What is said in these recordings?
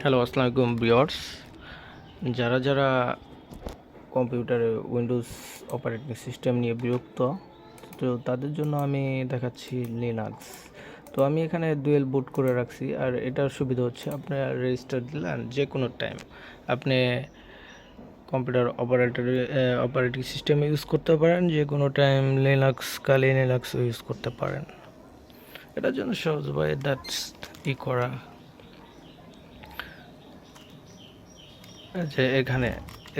Hello, আসসালামু আলাইকুম viewers. যারা কম্পিউটারে উইন্ডোজ অপারেটিং সিস্টেম নিয়ে বিরক্ত, তো তাদের জন্য আমি দেখাচ্ছি লিনাক্স। তো আমি এখানে ডুয়েল বুট করে রাখছি, আর এটার সুবিধা হচ্ছে আপনার রেজিস্টার দিলেন যে কোনো টাইম আপনি কম্পিউটার অপারেটিং সিস্টেম ইউজ করতে পারেন, যে কোনো টাইম লিনাক্স ইউজ করতে পারেন। এটার জন্য সহজ উপায় দ্যাটস করা যে এখানে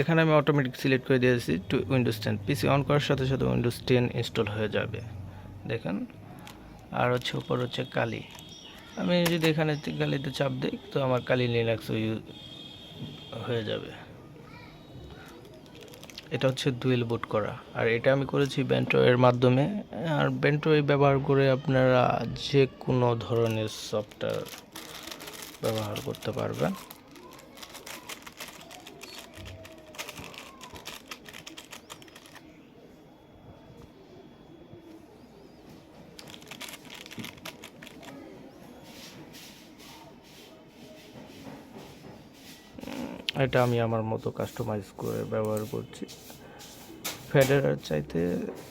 এখানে আমি অটোমেটিক সিলেক্ট করে দিয়েছি টু উইন্ডোজ 10। পিসি অন করার সাথে সাথে উইন্ডোজ 10 ইনস্টল হয়ে যাবে, দেখেন। আর হচ্ছে উপর হচ্ছে কালি, আমি যদি এখানে কালিতে চাপ দিই তো আমার কালি লিনাক্স হয়ে যাবে। এটা হচ্ছে ডুয়েল বুট করা, আর এটা আমি করেছি বেন্টো এর মাধ্যমে। আর বেন্টো ব্যবহার করে আপনারা যে কোনো ধরনের সফটওয়্যার ব্যবহার করতে পারবেন। এটা আমি আমার মতো কাস্টমাইজ করে ব্যবহার করছি। ফেডারের চাইতে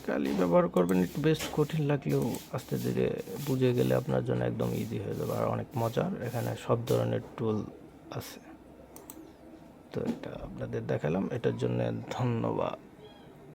কালি ব্যবহার করবেন, একটু বেশ কঠিন লাগলেও আস্তে ধীরে বুঝে গেলে আপনার জন্য একদম ইজি হয়ে যাবে, আর অনেক মজার। এখানে সব ধরনের টুল আছে। তো এটা আপনাদের দেখালাম, এটার জন্য ধন্যবাদ।